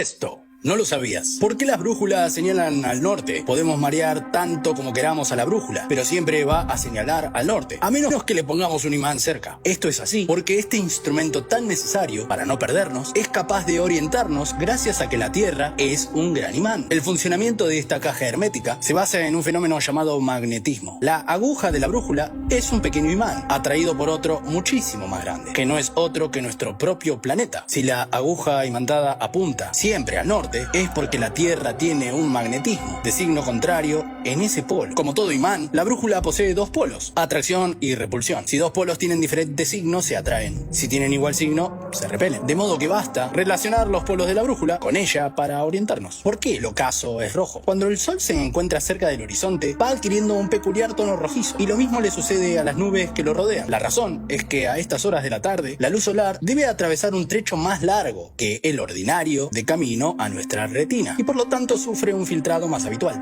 Esto, no lo sabías. ¿Por qué las brújulas señalan al norte? Podemos marear tanto como queramos a la brújula, pero siempre va a señalar al norte, a menos que le pongamos un imán cerca. Esto es así porque este instrumento tan necesario para no perdernos es capaz de orientarnos gracias a que la Tierra es un gran imán. El funcionamiento de esta caja hermética se basa en un fenómeno llamado magnetismo. La aguja de la brújula es un pequeño imán atraído por otro muchísimo más grande, que no es otro que nuestro propio planeta. Si la aguja imantada apunta siempre al norte, es porque la Tierra tiene un magnetismo de signo contrario en ese polo. Como todo imán, la brújula posee dos polos, atracción y repulsión. Si dos polos tienen diferentes signos, se atraen. Si tienen igual signo, se repelen. De modo que basta relacionar los polos de la brújula con ella para orientarnos. ¿Por qué el ocaso es rojo? Cuando el sol se encuentra cerca del horizonte, va adquiriendo un peculiar tono rojizo. Y lo mismo le sucede a las nubes que lo rodean. La razón es que a estas horas de la tarde, la luz solar debe atravesar un trecho más largo que el ordinario de camino a nuestra retina, y por lo tanto sufre un filtrado más habitual.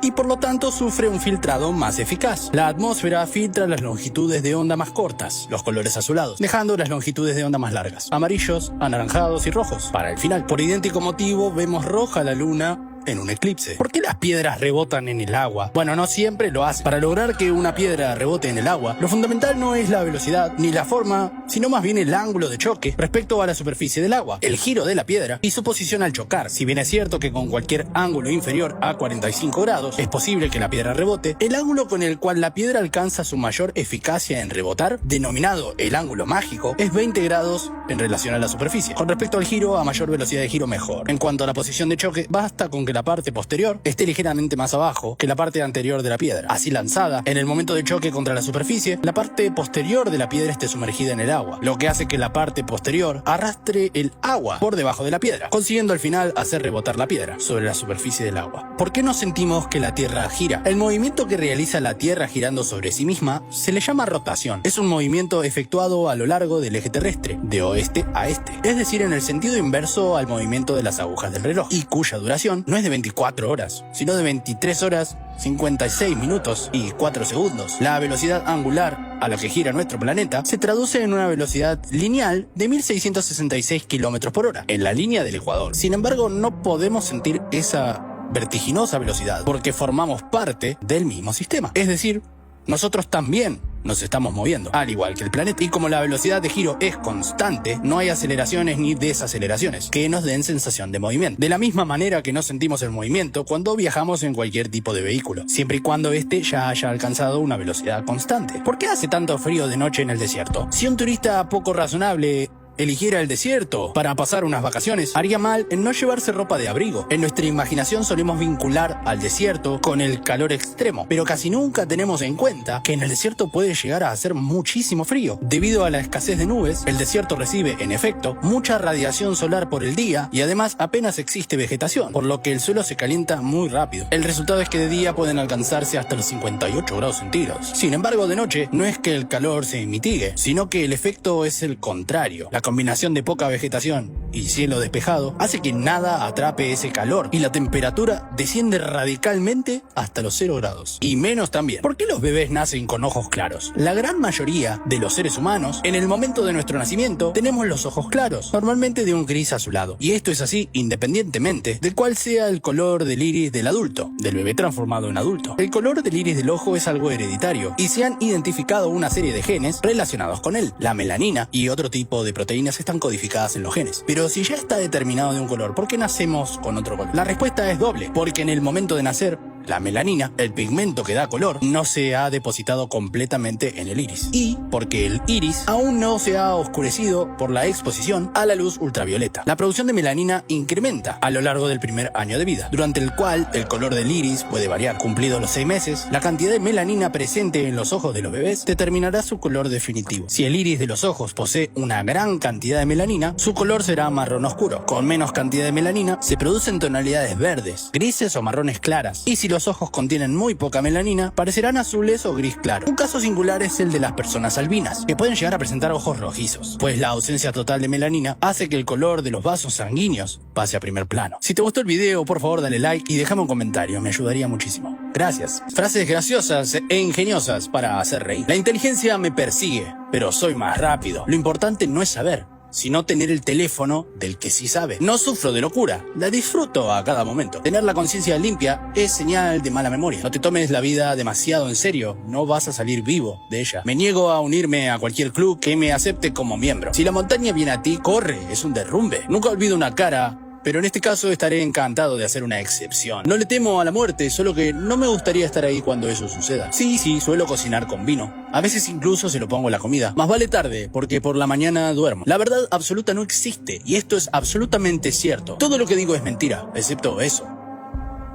Y por lo tanto sufre un filtrado más eficaz. La atmósfera filtra las longitudes de onda más cortas, los colores azulados, dejando las longitudes de onda más largas, amarillos, anaranjados y rojos, para el final. Por idéntico motivo vemos roja la luna en un eclipse. ¿Por qué las piedras rebotan en el agua? Bueno, no siempre lo hacen. Para lograr que una piedra rebote en el agua, lo fundamental no es la velocidad ni la forma, sino más bien el ángulo de choque respecto a la superficie del agua, el giro de la piedra y su posición al chocar. Si bien es cierto que con cualquier ángulo inferior a 45 grados es posible que la piedra rebote, el ángulo con el cual la piedra alcanza su mayor eficacia en rebotar, denominado el ángulo mágico, es 20 grados en relación a la superficie. Con respecto al giro, a mayor velocidad de giro mejor. En cuanto a la posición de choque, basta con que la parte posterior esté ligeramente más abajo que la parte anterior de la piedra. Así lanzada, en el momento de choque contra la superficie, la parte posterior de la piedra esté sumergida en el agua, lo que hace que la parte posterior arrastre el agua por debajo de la piedra, consiguiendo al final hacer rebotar la piedra sobre la superficie del agua. ¿Por qué no sentimos que la Tierra gira? El movimiento que realiza la Tierra girando sobre sí misma se le llama rotación. Es un movimiento efectuado a lo largo del eje terrestre, de oeste a este, es decir, en el sentido inverso al movimiento de las agujas del reloj, y cuya duración no es de 24 horas, sino de 23 horas, 56 minutos y 4 segundos. La velocidad angular a la que gira nuestro planeta se traduce en una velocidad lineal de 1666 km por hora, en la línea del Ecuador. Sin embargo, no podemos sentir esa vertiginosa velocidad porque formamos parte del mismo sistema. Es decir, nosotros también nos estamos moviendo, al igual que el planeta. Y como la velocidad de giro es constante, no hay aceleraciones ni desaceleraciones que nos den sensación de movimiento. De la misma manera que no sentimos el movimiento cuando viajamos en cualquier tipo de vehículo, siempre y cuando éste ya haya alcanzado una velocidad constante. ¿Por qué hace tanto frío de noche en el desierto? Si un turista poco razonable eligiera el desierto para pasar unas vacaciones, haría mal en no llevarse ropa de abrigo. En nuestra imaginación solemos vincular al desierto con el calor extremo, pero casi nunca tenemos en cuenta que en el desierto puede llegar a hacer muchísimo frío. Debido a la escasez de nubes, el desierto recibe, en efecto, mucha radiación solar por el día y además apenas existe vegetación, por lo que el suelo se calienta muy rápido. El resultado es que de día pueden alcanzarse hasta los 58 grados centígrados. Sin embargo, de noche no es que el calor se mitigue, sino que el efecto es el contrario. La combinación de poca vegetación y cielo despejado hace que nada atrape ese calor y la temperatura desciende radicalmente hasta los 0 grados. Y menos también. ¿Por qué los bebés nacen con ojos claros? La gran mayoría de los seres humanos, en el momento de nuestro nacimiento, tenemos los ojos claros, normalmente de un gris azulado. Y esto es así independientemente de cuál sea el color del iris del adulto, del bebé transformado en adulto. El color del iris del ojo es algo hereditario y se han identificado una serie de genes relacionados con él. La melanina y otro tipo de proteínas están codificadas en los genes. Pero si ya está determinado de un color, ¿por qué nacemos con otro color? La respuesta es doble, porque en el momento de nacer, la melanina, el pigmento que da color, no se ha depositado completamente en el iris. Y porque el iris aún no se ha oscurecido por la exposición a la luz ultravioleta. La producción de melanina incrementa a lo largo del primer año de vida, durante el cual el color del iris puede variar. Cumplidos los 6 meses, la cantidad de melanina presente en los ojos de los bebés determinará su color definitivo. Si el iris de los ojos posee una gran cantidad de melanina, su color será marrón oscuro. Con menos cantidad de melanina, se producen tonalidades verdes, grises o marrones claras. Y si los ojos contienen muy poca melanina, parecerán azules o gris claro. Un caso singular es el de las personas albinas, que pueden llegar a presentar ojos rojizos, pues la ausencia total de melanina hace que el color de los vasos sanguíneos pase a primer plano. Si te gustó el video, por favor dale like y déjame un comentario, me ayudaría muchísimo. Gracias. Frases graciosas e ingeniosas para hacer reír. La inteligencia me persigue, pero soy más rápido. Lo importante no es saber, sino tener el teléfono del que sí sabe. No sufro de locura, la disfruto a cada momento. Tener la conciencia limpia es señal de mala memoria. No te tomes la vida demasiado en serio, no vas a salir vivo de ella. Me niego a unirme a cualquier club que me acepte como miembro. Si la montaña viene a ti, corre, es un derrumbe. Nunca olvido una cara, pero en este caso estaré encantado de hacer una excepción. No le temo a la muerte, solo que no me gustaría estar ahí cuando eso suceda. Sí, suelo cocinar con vino. A veces incluso se lo pongo en la comida. Más vale tarde, porque por la mañana duermo. La verdad absoluta no existe, y esto es absolutamente cierto. Todo lo que digo es mentira, excepto eso.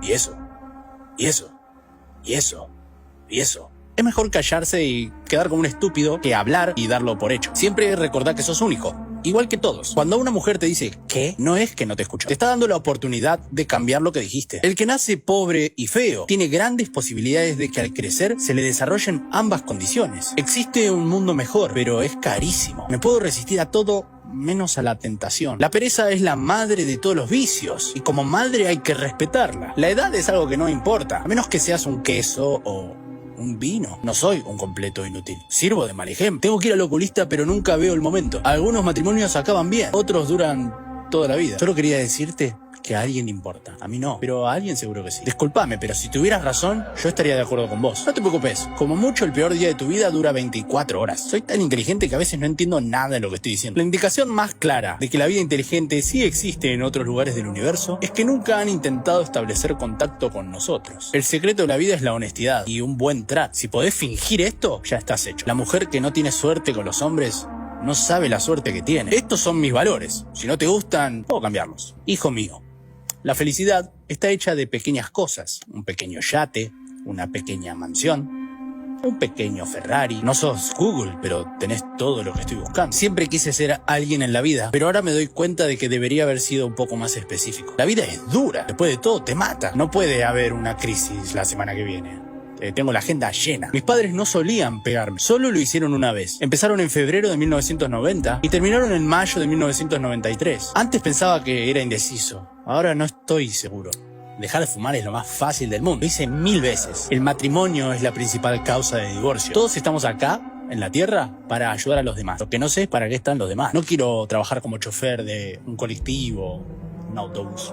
Y eso. Y eso. Y eso. Y eso. Es mejor callarse y quedar como un estúpido que hablar y darlo por hecho. Siempre recordá que sos único, igual que todos. Cuando una mujer te dice ¿qué? No es que no te escucha. Te está dando la oportunidad de cambiar lo que dijiste. El que nace pobre y feo tiene grandes posibilidades de que al crecer se le desarrollen ambas condiciones. Existe un mundo mejor, pero es carísimo. Me puedo resistir a todo menos a la tentación. La pereza es la madre de todos los vicios, y como madre hay que respetarla. La edad es algo que no importa, a menos que seas un queso o un vino. No soy un completo inútil. Sirvo de mal ejemplo. Tengo que ir al oculista, pero nunca veo el momento. Algunos matrimonios acaban bien, otros duran toda la vida. Solo quería decirte que a alguien importa. A mí no, pero a alguien seguro que sí. Disculpame, pero si tuvieras razón, yo estaría de acuerdo con vos. No te preocupes, como mucho el peor día de tu vida dura 24 horas. Soy tan inteligente que a veces no entiendo nada de lo que estoy diciendo. La indicación más clara de que la vida inteligente sí existe en otros lugares del universo es que nunca han intentado establecer contacto con nosotros. El secreto de la vida es la honestidad y un buen trato. Si podés fingir esto, ya estás hecho. La mujer que no tiene suerte con los hombres no sabe la suerte que tiene. Estos son mis valores. Si no te gustan, puedo cambiarlos. Hijo mío, la felicidad está hecha de pequeñas cosas. Un pequeño yate, una pequeña mansión, un pequeño Ferrari. No sos Google, pero tenés todo lo que estoy buscando. Siempre quise ser alguien en la vida, pero ahora me doy cuenta de que debería haber sido un poco más específico. La vida es dura, después de todo te mata. No puede haber una crisis la semana que viene. Tengo la agenda llena. Mis padres no solían pegarme, solo lo hicieron una vez. Empezaron en febrero de 1990 y terminaron en mayo de 1993. Antes pensaba que era indeciso, ahora no estoy seguro. Dejar de fumar es lo más fácil del mundo. Lo hice 1000 veces. El matrimonio es la principal causa de divorcio. Todos estamos acá, en la tierra, para ayudar a los demás. Lo que no sé es para qué están los demás. No quiero trabajar como chofer de un colectivo, un autobús.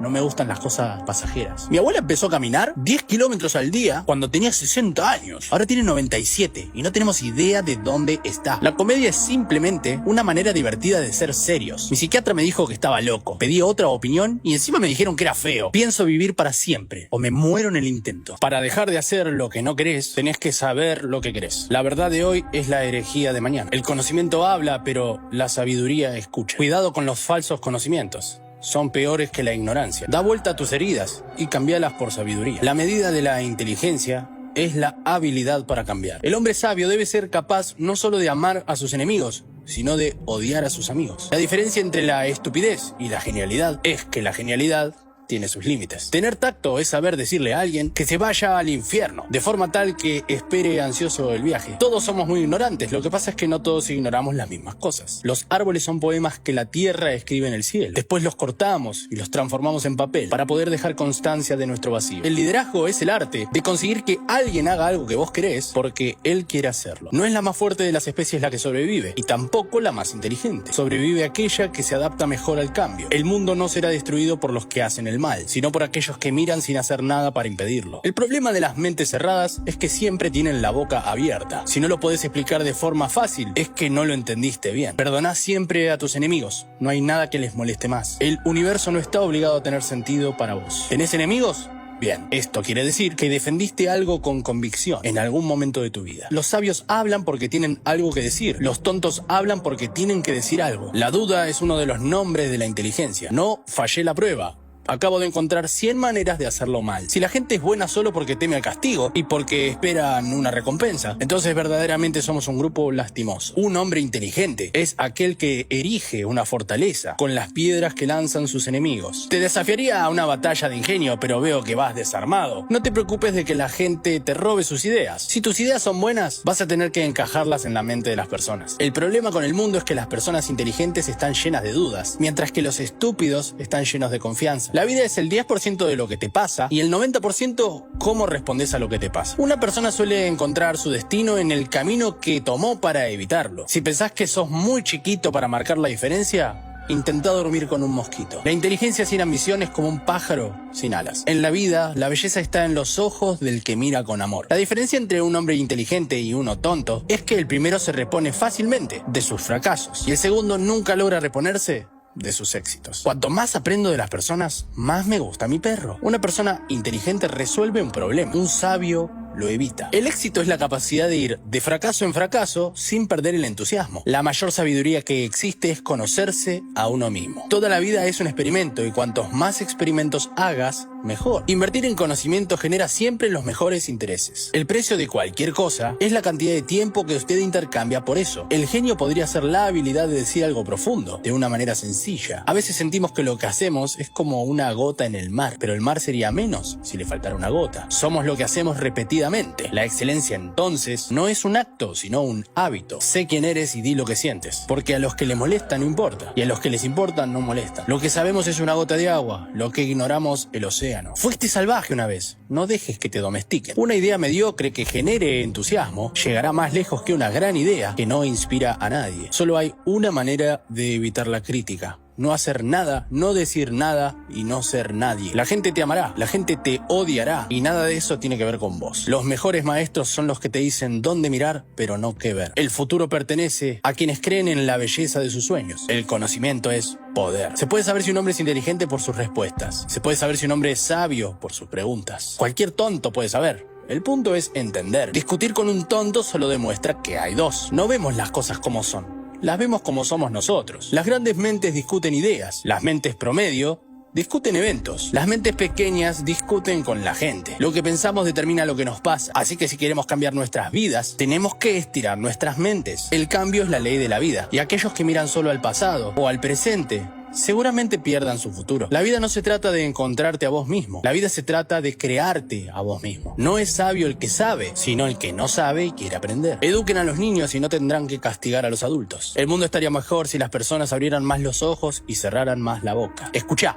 No me gustan las cosas pasajeras. Mi abuela empezó a caminar 10 kilómetros al día cuando tenía 60 años. Ahora tiene 97 y no tenemos idea de dónde está. La comedia es simplemente una manera divertida de ser serios. Mi psiquiatra me dijo que estaba loco. Pedí otra opinión y encima me dijeron que era feo. Pienso vivir para siempre o me muero en el intento. Para dejar de hacer lo que no querés, tenés que saber lo que querés. La verdad de hoy es la herejía de mañana. El conocimiento habla, pero la sabiduría escucha. Cuidado con los falsos conocimientos. Son peores que la ignorancia. Da vuelta a tus heridas y cambialas por sabiduría. La medida de la inteligencia es la habilidad para cambiar. El hombre sabio debe ser capaz no solo de amar a sus enemigos, sino de odiar a sus amigos. La diferencia entre la estupidez y la genialidad es que la genialidad tiene sus límites. Tener tacto es saber decirle a alguien que se vaya al infierno, de forma tal que espere ansioso el viaje. Todos somos muy ignorantes, lo que pasa es que no todos ignoramos las mismas cosas. Los árboles son poemas que la tierra escribe en el cielo. Después los cortamos y los transformamos en papel para poder dejar constancia de nuestro vacío. El liderazgo es el arte de conseguir que alguien haga algo que vos querés porque él quiere hacerlo. No es la más fuerte de las especies la que sobrevive, y tampoco la más inteligente. Sobrevive aquella que se adapta mejor al cambio. El mundo no será destruido por los que hacen el mal, sino por aquellos que miran sin hacer nada para impedirlo. El problema de las mentes cerradas es que siempre tienen la boca abierta. Si no lo podés explicar de forma fácil, es que no lo entendiste bien. Perdoná siempre a tus enemigos. No hay nada que les moleste más. El universo no está obligado a tener sentido para vos. ¿Tenés enemigos? Bien, esto quiere decir que defendiste algo con convicción en algún momento de tu vida. Los sabios hablan porque tienen algo que decir. Los tontos hablan porque tienen que decir algo. La duda es uno de los nombres de la inteligencia. No fallé la prueba. Acabo de encontrar 100 maneras de hacerlo mal. Si la gente es buena solo porque teme al castigo y porque esperan una recompensa, entonces verdaderamente somos un grupo lastimoso. Un hombre inteligente es aquel que erige una fortaleza con las piedras que lanzan sus enemigos. Te desafiaría a una batalla de ingenio, pero veo que vas desarmado. No te preocupes de que la gente te robe sus ideas. Si tus ideas son buenas, vas a tener que encajarlas en la mente de las personas. El problema con el mundo es que las personas inteligentes están llenas de dudas, mientras que los estúpidos están llenos de confianza. La vida es el 10% de lo que te pasa y el 90% cómo respondes a lo que te pasa. Una persona suele encontrar su destino en el camino que tomó para evitarlo. Si pensás que sos muy chiquito para marcar la diferencia, intenta dormir con un mosquito. La inteligencia sin ambición es como un pájaro sin alas. En la vida, la belleza está en los ojos del que mira con amor. La diferencia entre un hombre inteligente y uno tonto es que el primero se repone fácilmente de sus fracasos y el segundo nunca logra reponerse de sus éxitos. Cuanto más aprendo de las personas, más me gusta mi perro. Una persona inteligente resuelve un problema. Un sabio lo evita. El éxito es la capacidad de ir de fracaso en fracaso sin perder el entusiasmo. La mayor sabiduría que existe es conocerse a uno mismo. Toda la vida es un experimento y cuantos más experimentos hagas, mejor. Invertir en conocimiento genera siempre los mejores intereses. El precio de cualquier cosa es la cantidad de tiempo que usted intercambia por eso. El genio podría ser la habilidad de decir algo profundo, de una manera sencilla. A veces sentimos que lo que hacemos es como una gota en el mar, pero el mar sería menos si le faltara una gota. Somos lo que hacemos repetidamente. La excelencia entonces no es un acto, sino un hábito. Sé quién eres y di lo que sientes, porque a los que le molesta no importa, y a los que les importa no molesta. Lo que sabemos es una gota de agua, lo que ignoramos el océano. Fuiste salvaje una vez, no dejes que te domestiquen. Una idea mediocre que genere entusiasmo llegará más lejos que una gran idea que no inspira a nadie. Solo hay una manera de evitar la crítica. No hacer nada, no decir nada y no ser nadie. La gente te amará, la gente te odiará y nada de eso tiene que ver con vos. Los mejores maestros son los que te dicen dónde mirar, pero no qué ver. El futuro pertenece a quienes creen en la belleza de sus sueños. El conocimiento es poder. Se puede saber si un hombre es inteligente por sus respuestas. Se puede saber si un hombre es sabio por sus preguntas. Cualquier tonto puede saber. El punto es entender. Discutir con un tonto solo demuestra que hay dos. No vemos las cosas como son. Las vemos como somos nosotros. Las grandes mentes discuten ideas. Las mentes promedio discuten eventos. Las mentes pequeñas discuten con la gente. Lo que pensamos determina lo que nos pasa. Así que si queremos cambiar nuestras vidas, tenemos que estirar nuestras mentes. El cambio es la ley de la vida. Y aquellos que miran solo al pasado o al presente seguramente pierdan su futuro. La vida no se trata de encontrarte a vos mismo. La vida se trata de crearte a vos mismo. No es sabio el que sabe, sino el que no sabe y quiere aprender. Eduquen a los niños y no tendrán que castigar a los adultos. El mundo estaría mejor si las personas abrieran más los ojos y cerraran más la boca. Escuchá.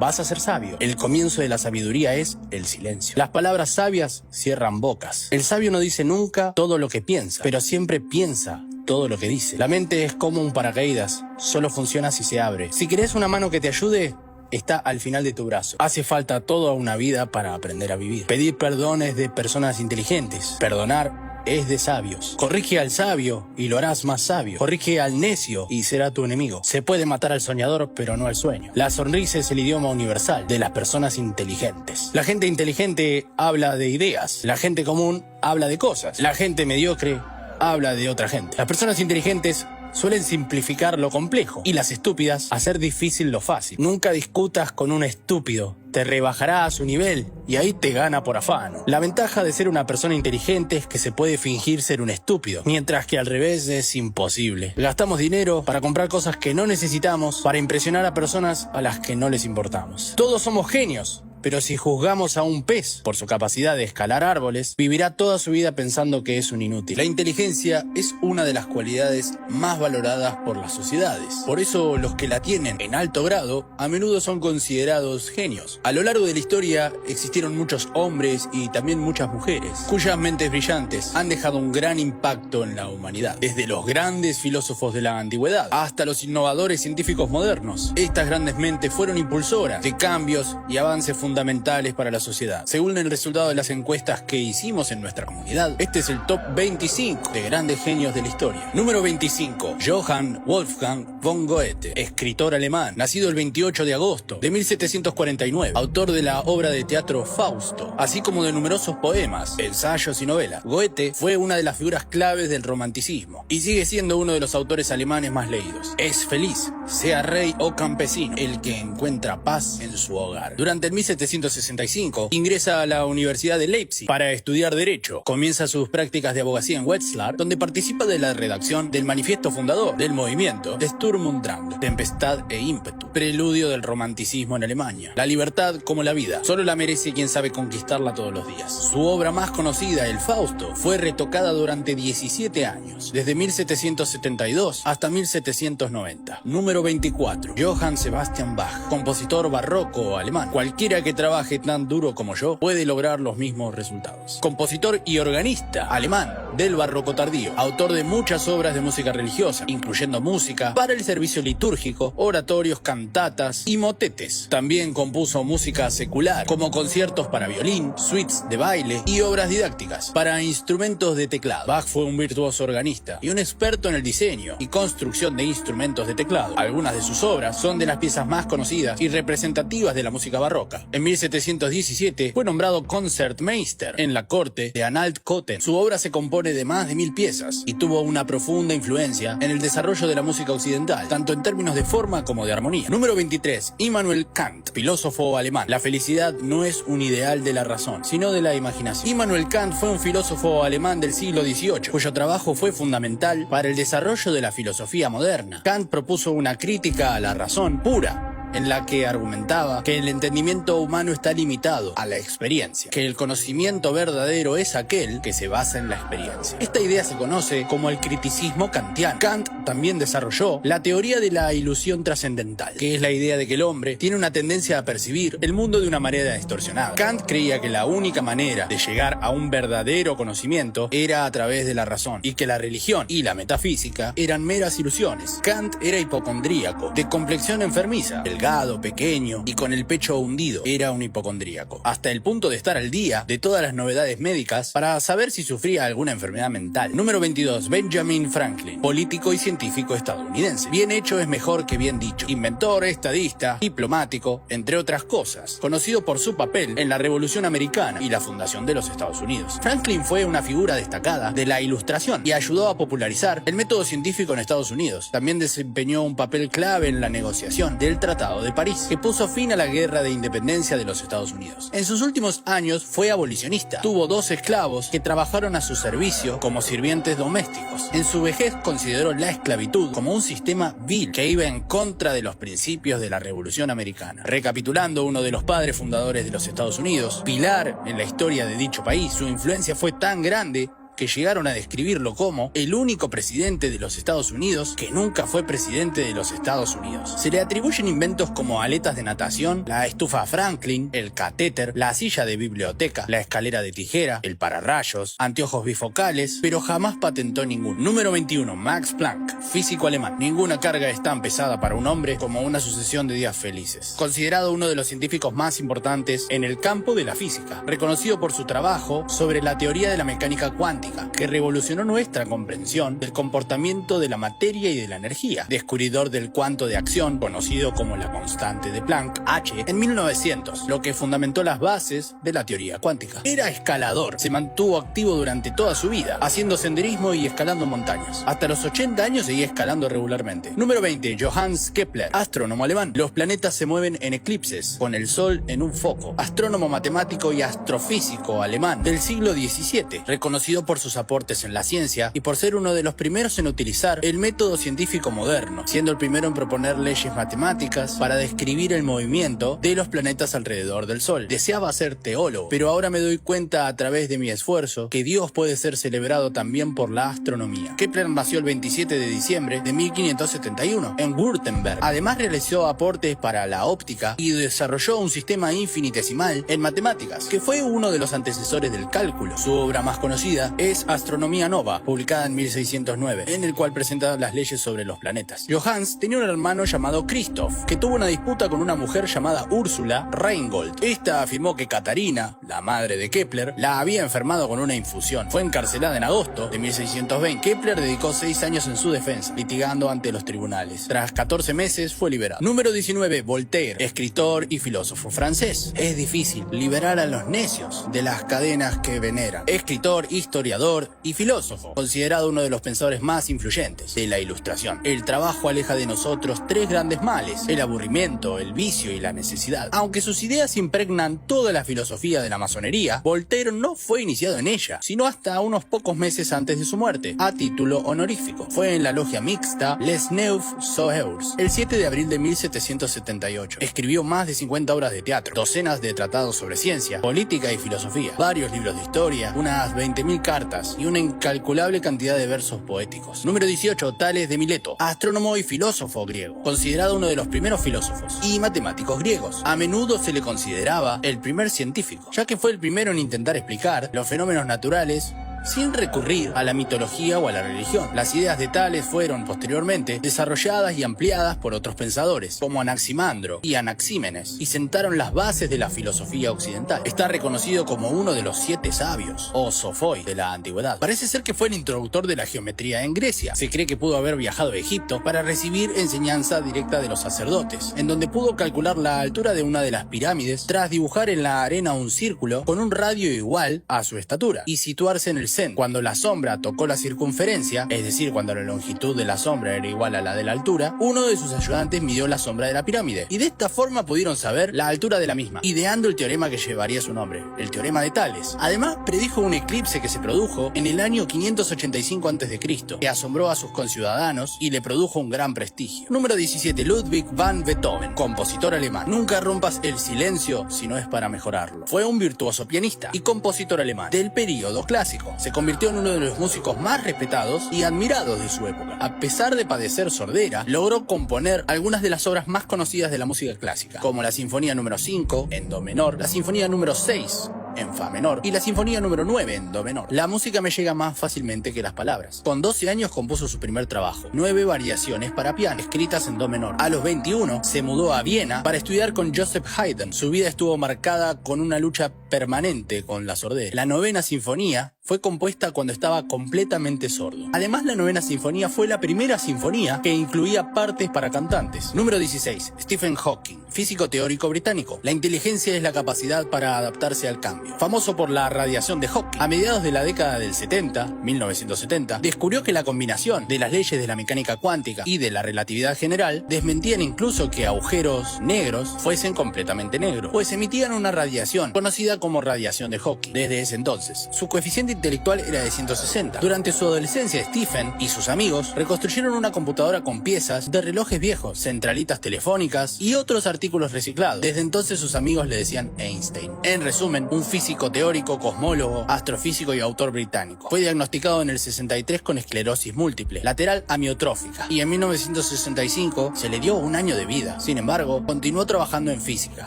Vas a ser sabio. El comienzo de la sabiduría es el silencio. Las palabras sabias cierran bocas. El sabio no dice nunca todo lo que piensa, pero siempre piensa todo lo que dice. La mente es como un paracaídas, solo funciona si se abre. Si querés una mano que te ayude, está al final de tu brazo. Hace falta toda una vida para aprender a vivir. Pedir perdón es de personas inteligentes. Perdonar es de sabios. Corrige al sabio y lo harás más sabio. Corrige al necio y será tu enemigo. Se puede matar al soñador, pero no al sueño. La sonrisa es el idioma universal de las personas inteligentes. La gente inteligente habla de ideas. La gente común habla de cosas. La gente mediocre habla de otra gente. Las personas inteligentes suelen simplificar lo complejo y las estúpidas hacer difícil lo fácil. Nunca discutas con un estúpido. Te rebajará a su nivel y ahí te gana por afano. La ventaja de ser una persona inteligente es que se puede fingir ser un estúpido, mientras que al revés es imposible. Gastamos dinero para comprar cosas que no necesitamos para impresionar a personas a las que no les importamos. Todos somos genios. Pero si juzgamos a un pez por su capacidad de escalar árboles, vivirá toda su vida pensando que es un inútil. La inteligencia es una de las cualidades más valoradas por las sociedades. Por eso los que la tienen en alto grado a menudo son considerados genios. A lo largo de la historia existieron muchos hombres y también muchas mujeres, cuyas mentes brillantes han dejado un gran impacto en la humanidad. Desde los grandes filósofos de la antigüedad hasta los innovadores científicos modernos, estas grandes mentes fueron impulsoras de cambios y avances fundamentales fundamentales para la sociedad. Según el resultado de las encuestas que hicimos en nuestra comunidad, este es el top 25 de grandes genios de la historia. Número 25. Johann Wolfgang von Goethe, escritor alemán, nacido el 28 de agosto de 1749, autor de la obra de teatro Fausto, así como de numerosos poemas, ensayos y novelas. Goethe fue una de las figuras claves del romanticismo y sigue siendo uno de los autores alemanes más leídos. Es feliz, sea rey o campesino, el que encuentra paz en su hogar. Durante el 1765 ingresa a la Universidad de Leipzig para estudiar Derecho. Comienza sus prácticas de abogacía en Wetzlar, donde participa de la redacción del manifiesto fundador del movimiento de Sturm und Drang, Tempestad e ímpetu, preludio del romanticismo en Alemania. La libertad, como la vida, solo la merece quien sabe conquistarla todos los días. Su obra más conocida, el Fausto, fue retocada durante 17 años, desde 1772 hasta 1790. Número 24. Johann Sebastian Bach, compositor barroco alemán. Cualquiera que trabaje tan duro como yo puede lograr los mismos resultados. Compositor y organista alemán del barroco tardío, autor de muchas obras de música religiosa, incluyendo música para el servicio litúrgico, oratorios, cantatas y motetes. También compuso música secular, como conciertos para violín, suites de baile y obras didácticas para instrumentos de teclado. Bach fue un virtuoso organista y un experto en el diseño y construcción de instrumentos de teclado. Algunas de sus obras son de las piezas más conocidas y representativas de la música barroca. En 1717 fue nombrado Concertmeister en la corte de Anhalt-Köthen. Su obra se compone de más de 1000 piezas y tuvo una profunda influencia en el desarrollo de la música occidental, tanto en términos de forma como de armonía. Número 23. Immanuel Kant, filósofo alemán. La felicidad no es un ideal de la razón, sino de la imaginación. Immanuel Kant fue un filósofo alemán del siglo XVIII, cuyo trabajo fue fundamental para el desarrollo de la filosofía moderna. Kant propuso una crítica a la razón pura, en la que argumentaba que el entendimiento humano está limitado a la experiencia, que el conocimiento verdadero es aquel que se basa en la experiencia. Esta idea se conoce como el criticismo kantiano. Kant también desarrolló la teoría de la ilusión trascendental, que es la idea de que el hombre tiene una tendencia a percibir el mundo de una manera distorsionada. Kant creía que la única manera de llegar a un verdadero conocimiento era a través de la razón, y que la religión y la metafísica eran meras ilusiones. Kant era hipocondríaco, de complexión enfermiza, delgado, pequeño y con el pecho hundido. Era un hipocondríaco, hasta el punto de estar al día de todas las novedades médicas para saber si sufría alguna enfermedad mental. Número 22. Benjamin Franklin, político y científico estadounidense. Bien hecho es mejor que bien dicho. Inventor, estadista, diplomático, entre otras cosas. Conocido por su papel en la Revolución Americana y la fundación de los Estados Unidos. Franklin fue una figura destacada de la Ilustración y ayudó a popularizar el método científico en Estados Unidos. También desempeñó un papel clave en la negociación del Tratado de París, que puso fin a la guerra de independencia de los Estados Unidos. En sus últimos años fue abolicionista. Tuvo 2 esclavos que trabajaron a su servicio como sirvientes domésticos. En su vejez consideró la esclavitud como un sistema vil que iba en contra de los principios de la Revolución Americana. Recapitulando, uno de los padres fundadores de los Estados Unidos, pilar en la historia de dicho país, su influencia fue tan grande que llegaron a describirlo como el único presidente de los Estados Unidos que nunca fue presidente de los Estados Unidos. Se le atribuyen inventos como aletas de natación, la estufa Franklin, el catéter, la silla de biblioteca, la escalera de tijera, el pararrayos, anteojos bifocales, pero jamás patentó ninguno. Número 21. Max Planck, físico alemán. Ninguna carga es tan pesada para un hombre como una sucesión de días felices. Considerado uno de los científicos más importantes en el campo de la física, reconocido por su trabajo sobre la teoría de la mecánica cuántica, que revolucionó nuestra comprensión del comportamiento de la materia y de la energía, descubridor del cuanto de acción, conocido como la constante de Planck, H, en 1900, lo que fundamentó las bases de la teoría cuántica. Era escalador, se mantuvo activo durante toda su vida, haciendo senderismo y escalando montañas. Hasta los 80 años seguía escalando regularmente. Número 20. Johannes Kepler, astrónomo alemán. Los planetas se mueven en eclipses, con el Sol en un foco. Astrónomo, matemático y astrofísico alemán del siglo XVII, reconocido por sus aportes en la ciencia y por ser uno de los primeros en utilizar el método científico moderno, siendo el primero en proponer leyes matemáticas para describir el movimiento de los planetas alrededor del Sol. Deseaba ser teólogo, pero ahora me doy cuenta a través de mi esfuerzo que Dios puede ser celebrado también por la astronomía. Kepler nació el 27 de diciembre de 1571 en Württemberg. Además realizó aportes para la óptica y desarrolló un sistema infinitesimal en matemáticas, que fue uno de los antecesores del cálculo. Su obra más conocida es Astronomía Nova, publicada en 1609, en el cual presenta las leyes sobre los planetas. Johannes tenía un hermano llamado Christoph, que tuvo una disputa con una mujer llamada Úrsula Reingold. Esta afirmó que Catarina, la madre de Kepler, la había enfermado con una infusión. Fue encarcelada en agosto de 1620. Kepler dedicó 6 años en su defensa, litigando ante los tribunales. Tras 14 meses fue liberado. Número 19. Voltaire, escritor y filósofo francés. Es difícil liberar a los necios de las cadenas que veneran. Escritor, historiador y filósofo, considerado uno de los pensadores más influyentes de la Ilustración. El trabajo aleja de nosotros 3 grandes males: el aburrimiento, el vicio y la necesidad. Aunque sus ideas impregnan toda la filosofía de la masonería, Voltaire no fue iniciado en ella, sino hasta unos pocos meses antes de su muerte, a título honorífico. Fue en la logia mixta Les Neuf Soeurs, el 7 de abril de 1778. Escribió más de 50 obras de teatro, docenas de tratados sobre ciencia, política y filosofía, varios libros de historia, unas 20.000 cartas y una incalculable cantidad de versos poéticos. Número 18. Tales de Mileto, astrónomo y filósofo griego, considerado uno de los primeros filósofos y matemáticos griegos. A menudo se le consideraba el primer científico, ya que fue el primero en intentar explicar los fenómenos naturales sin recurrir a la mitología o a la religión. Las ideas de Tales fueron posteriormente desarrolladas y ampliadas por otros pensadores, como Anaximandro y Anaxímenes, y sentaron las bases de la filosofía occidental. Está reconocido como uno de los 7 sabios, o sophoi, de la antigüedad. Parece ser que fue el introductor de la geometría en Grecia. Se cree que pudo haber viajado a Egipto para recibir enseñanza directa de los sacerdotes, en donde pudo calcular la altura de una de las pirámides tras dibujar en la arena un círculo con un radio igual a su estatura, y situarse en el centro. Cuando la sombra tocó la circunferencia, es decir, cuando la longitud de la sombra era igual a la de la altura, uno de sus ayudantes midió la sombra de la pirámide, y de esta forma pudieron saber la altura de la misma, ideando el teorema que llevaría su nombre, el teorema de Tales. Además, predijo un eclipse que se produjo en el año 585 a.C., que asombró a sus conciudadanos y le produjo un gran prestigio. Número 17. Ludwig van Beethoven, compositor alemán. Nunca rompas el silencio si no es para mejorarlo. Fue un virtuoso pianista y compositor alemán del período clásico. Se convirtió en uno de los músicos más respetados y admirados de su época. A pesar de padecer sordera, logró componer algunas de las obras más conocidas de la música clásica, como la Sinfonía número 5 en Do menor, la Sinfonía número 6 en Fa menor y la Sinfonía número 9 en Do menor. La música me llega más fácilmente que las palabras. Con 12 años compuso su primer trabajo, 9 variaciones para piano, escritas en Do menor. A los 21 se mudó a Viena para estudiar con Joseph Haydn. Su vida estuvo marcada con una lucha permanente con la sordera. La novena sinfonía fue compuesta cuando estaba completamente sordo. Además, la novena sinfonía fue la primera sinfonía que incluía partes para cantantes. Número 16. Stephen Hawking, físico teórico británico. La inteligencia es la capacidad para adaptarse al cambio. Famoso por la radiación de Hawking, a mediados de la década del 70, 1970, descubrió que la combinación de las leyes de la mecánica cuántica y de la relatividad general desmentían incluso que agujeros negros fuesen completamente negros, pues emitían una radiación conocida como radiación de Hawking. Desde ese entonces, su coeficiente intelectual era de 160. Durante su adolescencia, Stephen y sus amigos reconstruyeron una computadora con piezas de relojes viejos, centralitas telefónicas y otros artículos reciclados. Desde entonces sus amigos le decían Einstein. En resumen, un físico teórico, cosmólogo, astrofísico y autor británico. Fue diagnosticado en el 63 con esclerosis múltiple, lateral amiotrófica, y en 1965 se le dio un año de vida. Sin embargo, continuó trabajando en física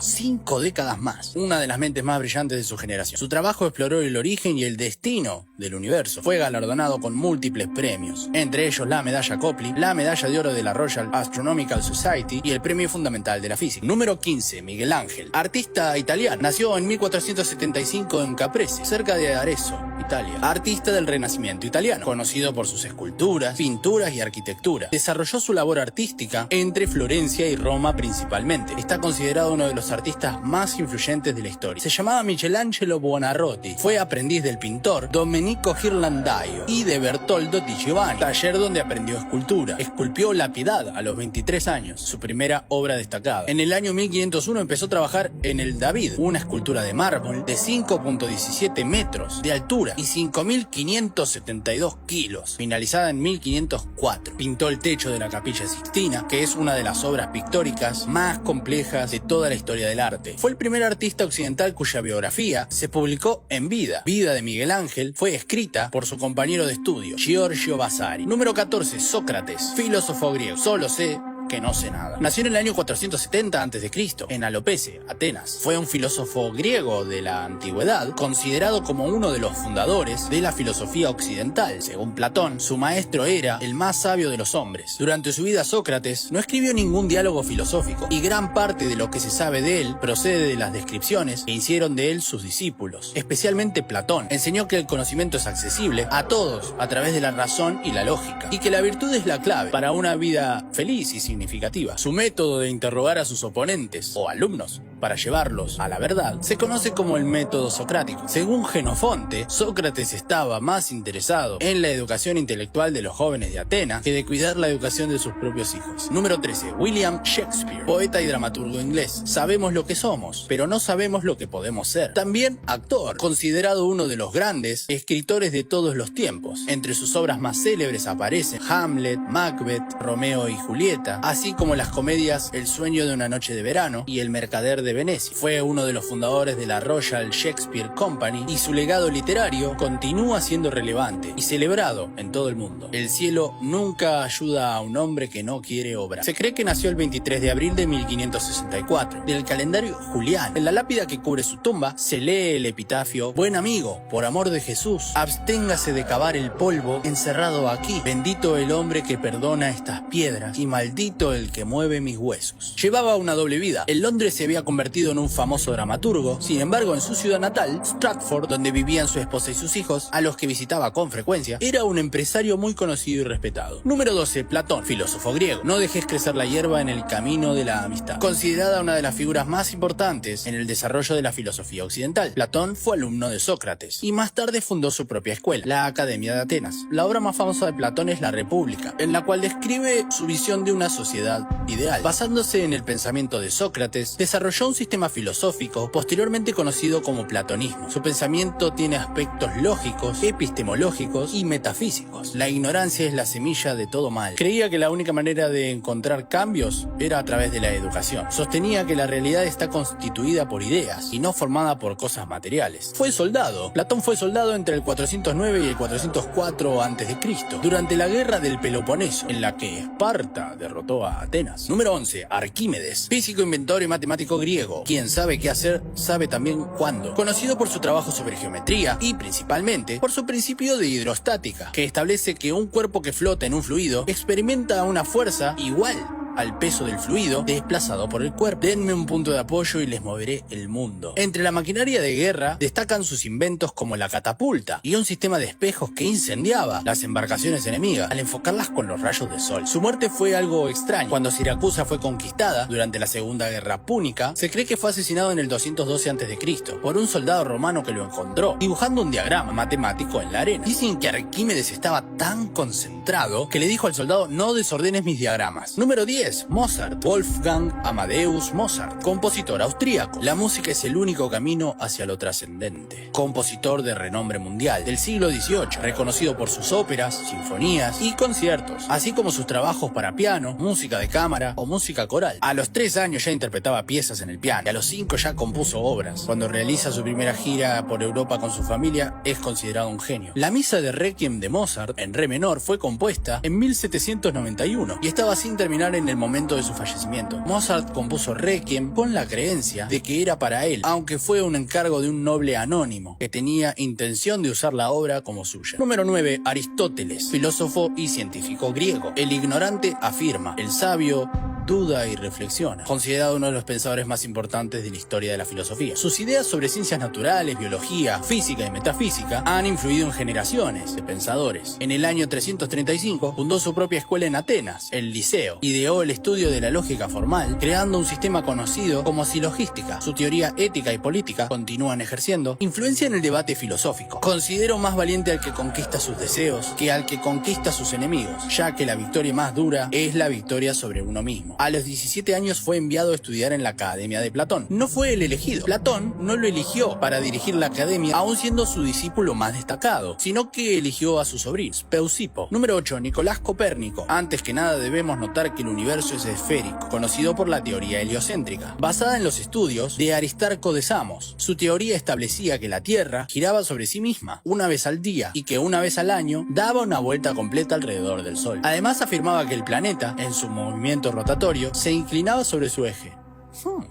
5 décadas más, una de las mentes más brillantes de su generación. Su trabajo exploró el origen y el destino del universo. Fue galardonado con múltiples premios, entre ellos la medalla Copley, la medalla de oro de la Royal Astronomical Society y el premio fundamental de la física. Número 15. Miguel Ángel, artista italiano. Nació en 1475 en Caprese, cerca de Arezzo, Italia. Artista del Renacimiento italiano, conocido por sus esculturas, pinturas y arquitectura. Desarrolló su labor artística entre Florencia y Roma principalmente. Está considerado uno de los artistas más influyentes de la historia. Se llamaba Michelangelo Buonarroti. Fue aprendiz del pintor Domenico Ghirlandaio y de Bertoldo di Giovanni, taller donde aprendió escultura. Esculpió La Piedad a los 23 años, su primera obra destacada. En el año 1501 empezó a trabajar en el David, una escultura de mármol de 5.17 metros de altura y 5.572 kilos, finalizada en 1504. Pintó el techo de la Capilla Sixtina, que es una de las obras pictóricas más complejas de toda la historia del arte. Fue el primer artista occidental cuya biografía se publicó en vida. Vida de Miguel Ángel fue escrita por su compañero de estudio, Giorgio Vasari. Número 14. Sócrates, filósofo griego. Solo sé que no sé nada. Nació en el año 470 a.C. en Alopece, Atenas. Fue un filósofo griego de la antigüedad, considerado como uno de los fundadores de la filosofía occidental. Según Platón, su maestro era el más sabio de los hombres. Durante su vida, Sócrates no escribió ningún diálogo filosófico, y gran parte de lo que se sabe de él procede de las descripciones que hicieron de él sus discípulos. Especialmente Platón enseñó que el conocimiento es accesible a todos a través de la razón y la lógica, y que la virtud es la clave para una vida feliz y significativa. Su método de interrogar a sus oponentes o alumnos para llevarlos a la verdad se conoce como el método socrático. Según Jenofonte, Sócrates estaba más interesado en la educación intelectual de los jóvenes de Atenas que de cuidar la educación de sus propios hijos. Número 13. William Shakespeare, poeta y dramaturgo inglés. Sabemos lo que somos, pero no sabemos lo que podemos ser. También actor, considerado uno de los grandes escritores de todos los tiempos. Entre sus obras más célebres aparecen Hamlet, Macbeth, Romeo y Julieta, así como las comedias El sueño de una noche de verano y El mercader de Venecia. Fue uno de los fundadores de la Royal Shakespeare Company y su legado literario continúa siendo relevante y celebrado en todo el mundo. El cielo nunca ayuda a un hombre que no quiere obrar. Se cree que nació el 23 de abril de 1564, del calendario juliano. En la lápida que cubre su tumba se lee el epitafio: buen amigo, por amor de Jesús, absténgase de cavar el polvo encerrado aquí. Bendito el hombre que perdona estas piedras y maldito el que mueve mis huesos. Llevaba una doble vida. En Londres se había convertido en un famoso dramaturgo. Sin embargo, en su ciudad natal, Stratford, donde vivían su esposa y sus hijos, a los que visitaba con frecuencia, era un empresario muy conocido y respetado. Número 12. Platón, filósofo griego. No dejes crecer la hierba en el camino de la amistad. Considerada una de las figuras más importantes en el desarrollo de la filosofía occidental, Platón fue alumno de Sócrates y más tarde fundó su propia escuela, la Academia de Atenas. La obra más famosa de Platón es La República, en la cual describe su visión de una sociedad ideal. Basándose en el pensamiento de Sócrates, desarrolló un sistema filosófico posteriormente conocido como platonismo. Su pensamiento tiene aspectos lógicos, epistemológicos y metafísicos. La ignorancia es la semilla de todo mal. Creía que la única manera de encontrar cambios era a través de la educación. Sostenía que la realidad está constituida por ideas y no formada por cosas materiales. Fue soldado. Platón fue soldado entre el 409 y el 404 a.C., durante la guerra del Peloponeso, en la que Esparta derrotó a Atenas. Número 11. Arquímedes, físico, inventor y matemático griego. Quien sabe qué hacer, sabe también cuándo. Conocido por su trabajo sobre geometría y, principalmente, por su principio de hidrostática, que establece que un cuerpo que flota en un fluido experimenta una fuerza igual al peso del fluido desplazado por el cuerpo. Denme un punto de apoyo y les moveré el mundo. Entre la maquinaria de guerra destacan sus inventos como la catapulta y un sistema de espejos que incendiaba las embarcaciones enemigas al enfocarlas con los rayos del sol. Su muerte fue algo extraño. Cuando Siracusa fue conquistada durante la Segunda Guerra Púnica, se cree que fue asesinado en el 212 a.C. por un soldado romano que lo encontró dibujando un diagrama matemático en la arena. Dicen que Arquímedes estaba tan concentrado que le dijo al soldado: no desordenes mis diagramas. Número 10. Mozart, Wolfgang Amadeus Mozart, compositor austríaco. La música es el único camino hacia lo trascendente. Compositor de renombre mundial del siglo XVIII, reconocido por sus óperas, sinfonías y conciertos, así como sus trabajos para piano, música de cámara o música coral. A los 3 años ya interpretaba piezas en el piano y a los 5 ya compuso obras. Cuando realiza su primera gira por Europa con su familia, es considerado un genio. La misa de Requiem de Mozart en re menor fue compuesta en 1791 y estaba sin terminar en el momento de su fallecimiento. Mozart compuso Requiem con la creencia de que era para él, aunque fue un encargo de un noble anónimo que tenía intención de usar la obra como suya. Número 9. Aristóteles, filósofo y científico griego. El ignorante afirma, el sabio duda y reflexiona. Considerado uno de los pensadores más importantes de la historia de la filosofía. Sus ideas sobre ciencias naturales, biología, física y metafísica han influido en generaciones de pensadores. En el año 335 fundó su propia escuela en Atenas, el Liceo. Ideó el estudio de la lógica formal, creando un sistema conocido como silogística. Su teoría ética y política continúan ejerciendo influencia en el debate filosófico. Considero más valiente al que conquista sus deseos que al que conquista sus enemigos, ya que la victoria más dura es la victoria sobre uno mismo. A los 17 años fue enviado a estudiar en la Academia de Platón. No fue el elegido. Platón no lo eligió para dirigir la academia, aun siendo su discípulo más destacado, sino que eligió a su sobrino, Speusipo. Número 8. Nicolás Copérnico. Antes que nada debemos notar que el universo es esférico, conocido por la teoría heliocéntrica, basada en los estudios de Aristarco de Samos. Su teoría establecía que la Tierra giraba sobre sí misma una vez al día y que una vez al año daba una vuelta completa alrededor del Sol. Además afirmaba que el planeta, en su movimiento rotatorio, laboratorio se inclinaba sobre su eje.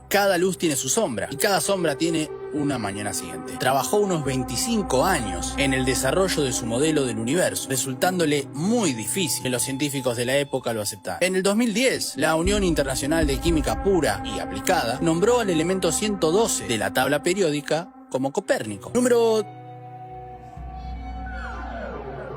Cada luz tiene su sombra, y cada sombra tiene una mañana siguiente. Trabajó unos 25 años en el desarrollo de su modelo del universo, resultándole muy difícil que los científicos de la época lo aceptaran. En el 2010, la Unión Internacional de Química Pura y Aplicada nombró al elemento 112 de la tabla periódica como Copérnico.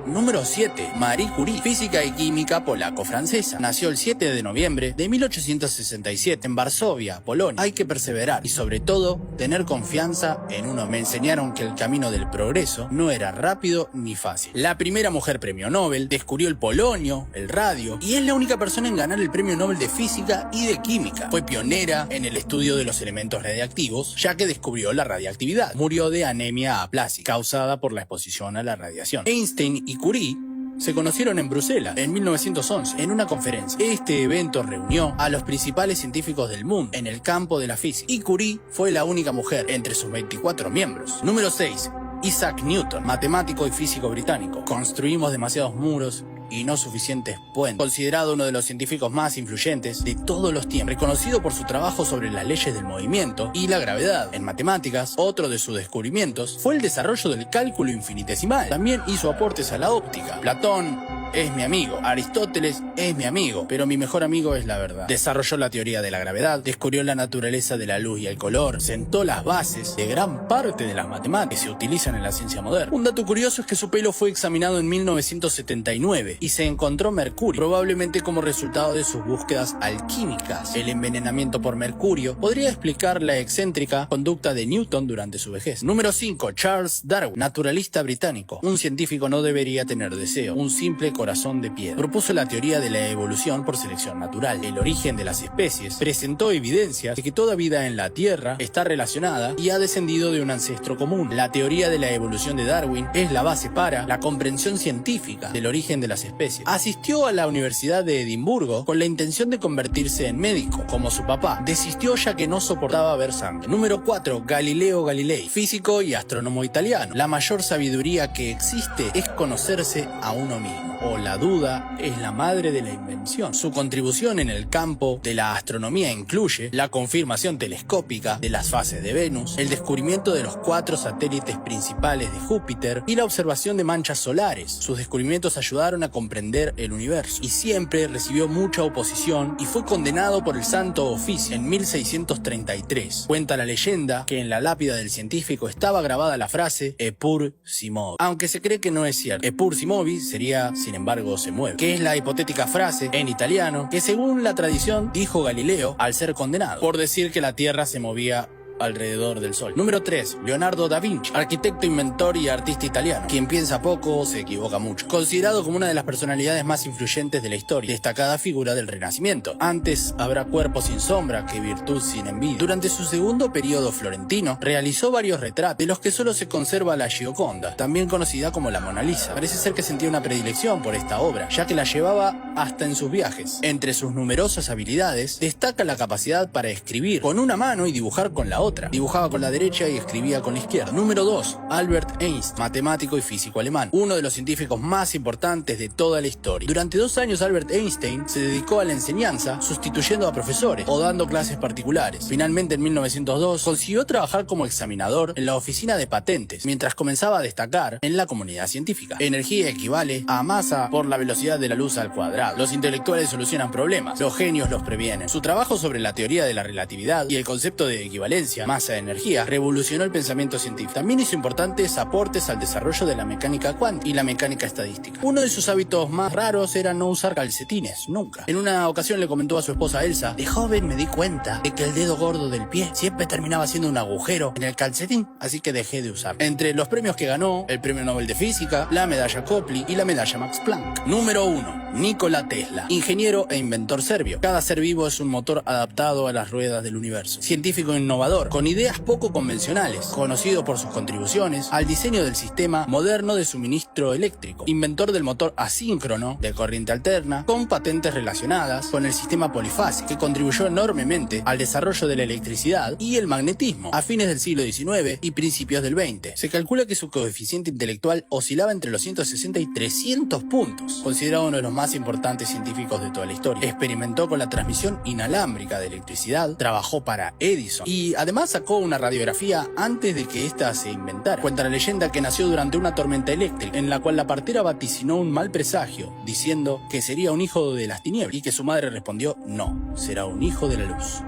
Número 7. Marie Curie, física y química polaco-francesa. Nació el 7 de noviembre de 1867 en Varsovia, Polonia. Hay que perseverar y sobre todo tener confianza en uno. Me enseñaron que el camino del progreso no era rápido ni fácil. La primera mujer premio Nobel, descubrió el polonio, el radio y es la única persona en ganar el premio Nobel de física y de química. Fue pionera en el estudio de los elementos radiactivos, ya que descubrió la radiactividad. Murió de anemia aplásica causada por la exposición a la radiación. Einstein y Curie se conocieron en Bruselas en 1911 en una conferencia. Este evento reunió a los principales científicos del mundo en el campo de la física y Curie fue la única mujer entre sus 24 miembros. Número 6. Isaac Newton, matemático y físico británico. Construimos demasiados muros y no suficientes puentes. Considerado uno de los científicos más influyentes de todos los tiempos, reconocido por su trabajo sobre las leyes del movimiento y la gravedad. En matemáticas, otro de sus descubrimientos fue el desarrollo del cálculo infinitesimal. También hizo aportes a la óptica. Platón es mi amigo, Aristóteles es mi amigo, pero mi mejor amigo es la verdad. Desarrolló la teoría de la gravedad, descubrió la naturaleza de la luz y el color, sentó las bases de gran parte de las matemáticas que se utilizan en la ciencia moderna. Un dato curioso es que su pelo fue examinado en 1979 y se encontró mercurio, probablemente como resultado de sus búsquedas alquímicas. El envenenamiento por mercurio podría explicar la excéntrica conducta de Newton durante su vejez. Número 5. Charles Darwin, naturalista británico. Un científico no debería tener deseo, un simple corazón de piedra. Propuso la teoría de la evolución por selección natural, el origen de las especies, presentó evidencias de que toda vida en la Tierra está relacionada y ha descendido de un ancestro común. La teoría de la evolución de Darwin es la base para la comprensión científica del origen de las especies. Asistió a la Universidad de Edimburgo con la intención de convertirse en médico, como su papá. Desistió ya que no soportaba ver sangre. Número 4. Galileo Galilei, físico y astrónomo italiano. La mayor sabiduría que existe es conocerse a uno mismo. O la duda es la madre de la invención. Su contribución en el campo de la astronomía incluye la confirmación telescópica de las fases de Venus, el descubrimiento de los 4 satélites principales de Júpiter y la observación de manchas solares. Sus descubrimientos ayudaron a comprender el universo y siempre recibió mucha oposición y fue condenado por el Santo Oficio en 1633. Cuenta la leyenda que en la lápida del científico estaba grabada la frase Eppur si movi, aunque se cree que no es cierto. Eppur si movi sería sin embargo se mueve, que es la hipotética frase en italiano que según la tradición dijo Galileo al ser condenado por decir que la Tierra se movía alrededor del Sol. Número 3. Leonardo da Vinci, arquitecto, inventor y artista italiano. Quien piensa poco se equivoca mucho. Considerado como una de las personalidades más influyentes de la historia, destacada figura del Renacimiento. Antes habrá cuerpo sin sombra que virtud sin envidia. Durante su segundo periodo florentino, realizó varios retratos, de los que solo se conserva la Gioconda, también conocida como la Mona Lisa. Parece ser que sentía una predilección por esta obra, ya que la llevaba hasta en sus viajes. Entre sus numerosas habilidades, destaca la capacidad para escribir con una mano y dibujar con la otra. Dibujaba con la derecha y escribía con la izquierda. Número 2. Albert Einstein, matemático y físico alemán, uno de los científicos más importantes de toda la historia. Durante 2 años Albert Einstein se dedicó a la enseñanza, sustituyendo a profesores o dando clases particulares. Finalmente en 1902 consiguió trabajar como examinador en la oficina de patentes, mientras comenzaba a destacar en la comunidad científica. Energía equivale a masa por la velocidad de la luz al cuadrado. Los intelectuales solucionan problemas, los genios los previenen. Su trabajo sobre la teoría de la relatividad y el concepto de equivalencia, masa-energía, revolucionó el pensamiento científico. También hizo importantes aportes al desarrollo de la mecánica cuántica y la mecánica estadística. Uno de sus hábitos más raros era no usar calcetines, nunca. En una ocasión le comentó a su esposa Elsa: de joven me di cuenta de que el dedo gordo del pie siempre terminaba haciendo un agujero en el calcetín, así que dejé de usarlo. Entre los premios que ganó, el premio Nobel de Física, la medalla Copley y la medalla Max Planck. Número 1. Nikola Tesla, ingeniero e inventor serbio. Cada ser vivo es un motor adaptado a las ruedas del universo. Científico innovador, innovador, con ideas poco convencionales, conocido por sus contribuciones al diseño del sistema moderno de suministro eléctrico, inventor del motor asíncrono de corriente alterna, con patentes relacionadas con el sistema polifásico, que contribuyó enormemente al desarrollo de la electricidad y el magnetismo a fines del siglo XIX y principios del XX. Se calcula que su coeficiente intelectual oscilaba entre los 160 y 300 puntos, considerado uno de los más importantes científicos de toda la historia. Experimentó con la transmisión inalámbrica de electricidad, trabajó para Edison y además sacó una radiografía antes de que ésta se inventara. Cuenta la leyenda que nació durante una tormenta eléctrica, en la cual la partera vaticinó un mal presagio, diciendo que sería un hijo de las tinieblas, y que su madre respondió: no, será un hijo de la luz.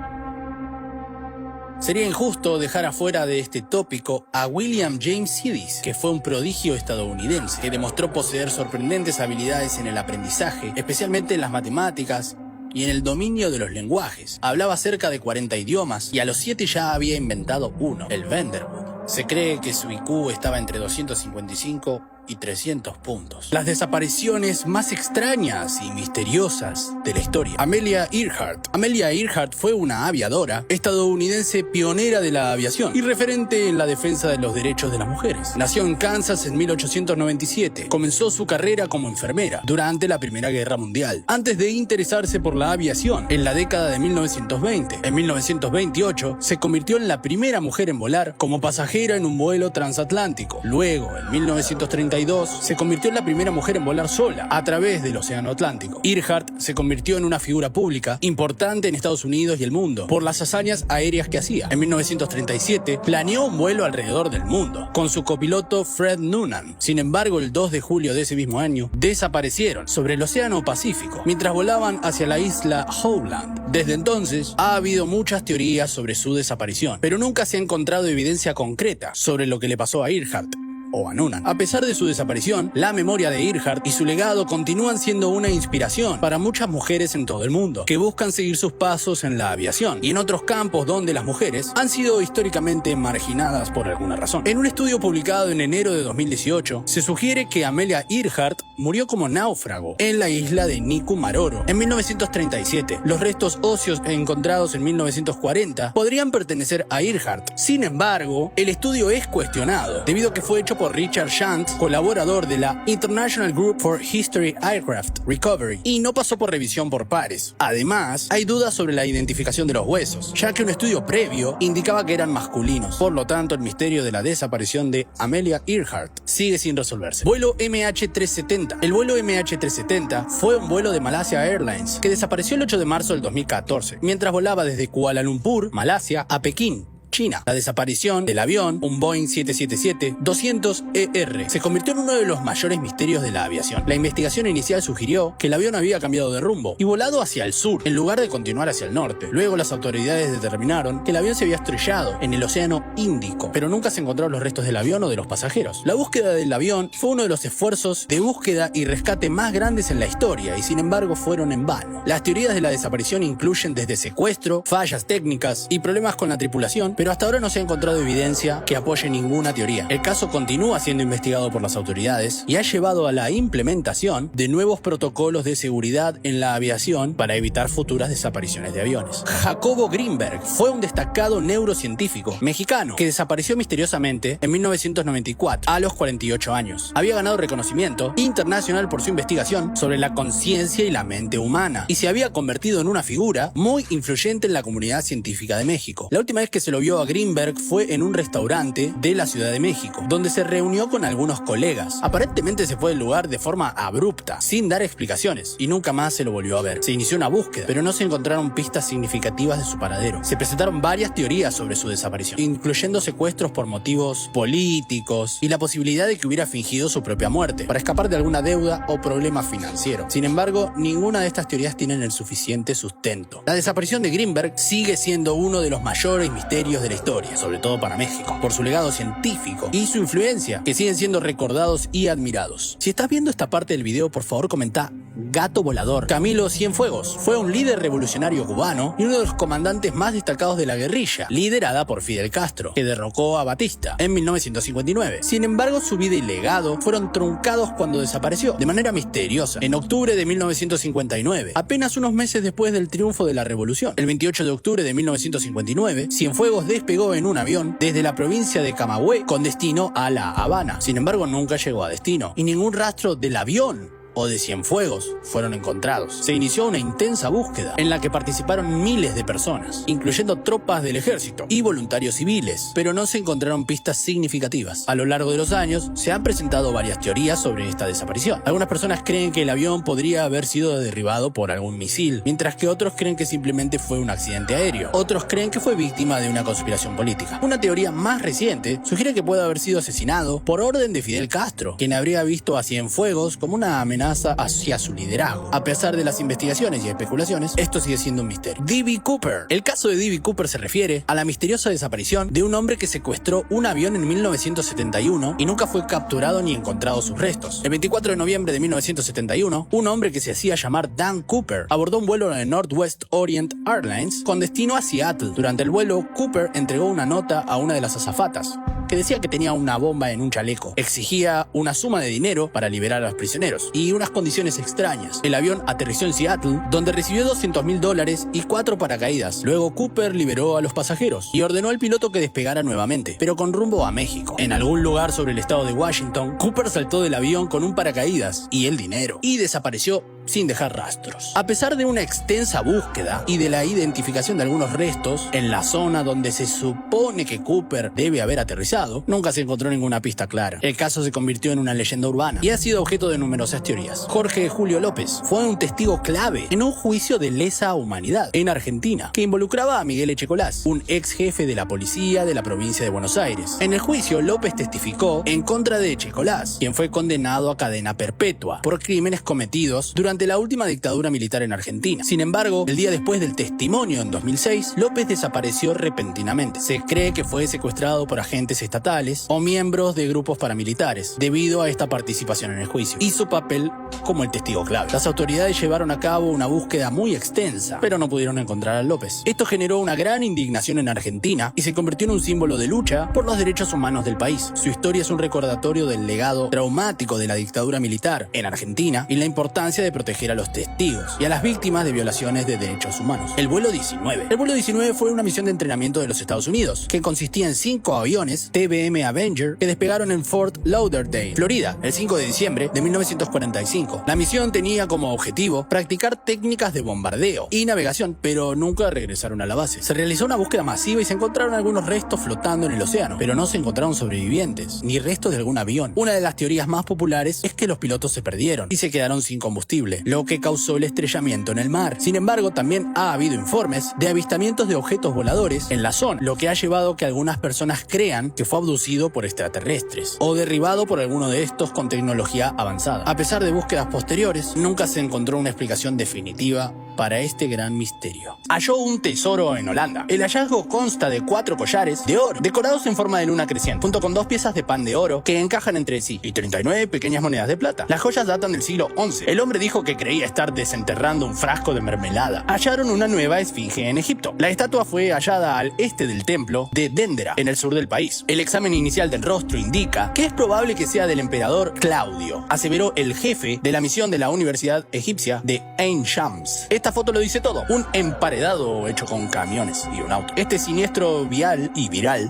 Sería injusto dejar afuera de este tópico a William James Sidis, que fue un prodigio estadounidense, que demostró poseer sorprendentes habilidades en el aprendizaje, especialmente en las matemáticas y en el dominio de los lenguajes. Hablaba cerca de 40 idiomas y a los 7 ya había inventado uno, el Vanderbilt. Se cree que su IQ estaba entre 255 y 300 puntos. Las desapariciones más extrañas y misteriosas de la historia. Amelia Earhart. Amelia Earhart fue una aviadora estadounidense pionera de la aviación y referente en la defensa de los derechos de las mujeres. Nació en Kansas en 1897. Comenzó su carrera como enfermera durante la Primera Guerra Mundial, antes de interesarse por la aviación en la década de 1920. En 1928 se convirtió en la primera mujer en volar como pasajera en un vuelo transatlántico. Luego, en 1932, se convirtió en la primera mujer en volar sola a través del Océano Atlántico. Earhart se convirtió en una figura pública importante en Estados Unidos y el mundo por las hazañas aéreas que hacía. En 1937 planeó un vuelo alrededor del mundo con su copiloto Fred Noonan. Sin embargo, el 2 de julio de ese mismo año desaparecieron sobre el Océano Pacífico mientras volaban hacia la isla Howland. Desde entonces ha habido muchas teorías sobre su desaparición, pero nunca se ha encontrado evidencia concreta sobre lo que le pasó a Earhart o a Noonan. A pesar de su desaparición, la memoria de Earhart y su legado continúan siendo una inspiración para muchas mujeres en todo el mundo, que buscan seguir sus pasos en la aviación y en otros campos donde las mujeres han sido históricamente marginadas por alguna razón. En un estudio publicado en enero de 2018, se sugiere que Amelia Earhart murió como náufrago en la isla de Nikumaroro en 1937. Los restos óseos encontrados en 1940 podrían pertenecer a Earhart. Sin embargo, el estudio es cuestionado debido a que fue hecho por Richard Shantz, colaborador de la International Group for History Aircraft Recovery, y no pasó por revisión por pares. Además, hay dudas sobre la identificación de los huesos, ya que un estudio previo indicaba que eran masculinos. Por lo tanto, el misterio de la desaparición de Amelia Earhart sigue sin resolverse. Vuelo MH370. El vuelo MH370 fue un vuelo de Malaysia Airlines que desapareció el 8 de marzo del 2014, mientras volaba desde Kuala Lumpur, Malasia, a Pekín, China. La desaparición del avión, un Boeing 777-200ER, se convirtió en uno de los mayores misterios de la aviación. La investigación inicial sugirió que el avión había cambiado de rumbo y volado hacia el sur, en lugar de continuar hacia el norte. Luego las autoridades determinaron que el avión se había estrellado en el Océano Índico, pero nunca se encontraron los restos del avión o de los pasajeros. La búsqueda del avión fue uno de los esfuerzos de búsqueda y rescate más grandes en la historia y sin embargo fueron en vano. Las teorías de la desaparición incluyen desde secuestro, fallas técnicas y problemas con la tripulación, pero hasta ahora no se ha encontrado evidencia que apoye ninguna teoría. El caso continúa siendo investigado por las autoridades y ha llevado a la implementación de nuevos protocolos de seguridad en la aviación para evitar futuras desapariciones de aviones. Jacobo Greenberg fue un destacado neurocientífico mexicano que desapareció misteriosamente en 1994 a los 48 años. Había ganado reconocimiento internacional por su investigación sobre la conciencia y la mente humana y se había convertido en una figura muy influyente en la comunidad científica de México. La última vez que se lo vio a Greenberg fue en un restaurante de la Ciudad de México, donde se reunió con algunos colegas. Aparentemente se fue del lugar de forma abrupta, sin dar explicaciones, y nunca más se lo volvió a ver. Se inició una búsqueda, pero no se encontraron pistas significativas de su paradero. Se presentaron varias teorías sobre su desaparición, incluyendo secuestros por motivos políticos y la posibilidad de que hubiera fingido su propia muerte para escapar de alguna deuda o problema financiero. Sin embargo, ninguna de estas teorías tienen el suficiente sustento. La desaparición de Greenberg sigue siendo uno de los mayores misterios de la historia, sobre todo para México, por su legado científico y su influencia, que siguen siendo recordados y admirados. Si estás viendo esta parte del video, por favor comenta Gato Volador. Camilo Cienfuegos fue un líder revolucionario cubano y uno de los comandantes más destacados de la guerrilla, liderada por Fidel Castro, que derrocó a Batista en 1959. Sin embargo, su vida y legado fueron truncados cuando desapareció, de manera misteriosa, en octubre de 1959, apenas unos meses después del triunfo de la revolución. El 28 de octubre de 1959, Cienfuegos despegó en un avión desde la provincia de Camagüey con destino a La Habana. Sin embargo, nunca llegó a destino, y ningún rastro del avión o de Cienfuegos fueron encontrados. Se inició una intensa búsqueda en la que participaron miles de personas, incluyendo tropas del ejército y voluntarios civiles, pero no se encontraron pistas significativas. A lo largo de los años se han presentado varias teorías sobre esta desaparición. Algunas personas creen que el avión podría haber sido derribado por algún misil, mientras que otros creen que simplemente fue un accidente aéreo. Otros creen que fue víctima de una conspiración política. Una teoría más reciente sugiere que puede haber sido asesinado por orden de Fidel Castro, quien habría visto a Cienfuegos como una amenaza hacia su liderazgo. A pesar de las investigaciones y especulaciones, esto sigue siendo un misterio. D.B. Cooper. El caso de D.B. Cooper se refiere a la misteriosa desaparición de un hombre que secuestró un avión en 1971 y nunca fue capturado ni encontrado sus restos. El 24 de noviembre de 1971, un hombre que se hacía llamar Dan Cooper abordó un vuelo de Northwest Orient Airlines con destino a Seattle. Durante el vuelo, Cooper entregó una nota a una de las azafatas, que decía que tenía una bomba en un chaleco. Exigía una suma de dinero para liberar a los prisioneros y unas condiciones extrañas. El avión aterrizó en Seattle, donde recibió $200,000 y 4 paracaídas. Luego Cooper liberó a los pasajeros y ordenó al piloto que despegara nuevamente, pero con rumbo a México. En algún lugar sobre el estado de Washington, Cooper saltó del avión con un paracaídas y el dinero, y desapareció sin dejar rastros. A pesar de una extensa búsqueda y de la identificación de algunos restos en la zona donde se supone que Cooper debe haber aterrizado, nunca se encontró ninguna pista clara. El caso se convirtió en una leyenda urbana y ha sido objeto de numerosas teorías. Jorge Julio López fue un testigo clave en un juicio de lesa humanidad en Argentina que involucraba a Miguel Echecolás, un ex jefe de la policía de la provincia de Buenos Aires. En el juicio, López testificó en contra de Echecolás, quien fue condenado a cadena perpetua por crímenes cometidos durante la última dictadura militar en Argentina. Sin embargo, el día después del testimonio, en 2006, López desapareció repentinamente. Se cree que fue secuestrado por agentes estatales o miembros de grupos paramilitares debido a esta participación en el juicio y su papel como el testigo clave. Las autoridades llevaron a cabo una búsqueda muy extensa, pero no pudieron encontrar a López. Esto generó una gran indignación en Argentina y se convirtió en un símbolo de lucha por los derechos humanos del país. Su historia es un recordatorio del legado traumático de la dictadura militar en Argentina y la importancia de proteger a los testigos y a las víctimas de violaciones de derechos humanos. El vuelo 19. El vuelo 19 fue una misión de entrenamiento de los Estados Unidos, que consistía en 5 aviones TBM Avenger que despegaron en Fort Lauderdale, Florida, el 5 de diciembre de 1945. La misión tenía como objetivo practicar técnicas de bombardeo y navegación, pero nunca regresaron a la base. Se realizó una búsqueda masiva y se encontraron algunos restos flotando en el océano, pero no se encontraron sobrevivientes, ni restos de algún avión. Una de las teorías más populares es que los pilotos se perdieron y se quedaron sin combustible, lo que causó el estrellamiento en el mar. Sin embargo, también ha habido informes de avistamientos de objetos voladores en la zona, lo que ha llevado a que algunas personas crean que fue abducido por extraterrestres o derribado por alguno de estos con tecnología avanzada. A pesar de búsquedas posteriores, nunca se encontró una explicación definitiva para este gran misterio. Halló un tesoro en Holanda. El hallazgo consta de 4 collares de oro, decorados en forma de luna creciente, junto con 2 piezas de pan de oro que encajan entre sí, y 39 pequeñas monedas de plata. Las joyas datan del siglo XI. El hombre dijo que creía estar desenterrando un frasco de mermelada. Hallaron una nueva esfinge en Egipto. La estatua fue hallada al este del templo de Dendera, en el sur del país. El examen inicial del rostro indica que es probable que sea del emperador Claudio, aseveró el jefe de la misión de la Universidad Egipcia de Ain Shams. Esta foto lo dice todo: un emparedado hecho con camiones y un auto. Este siniestro vial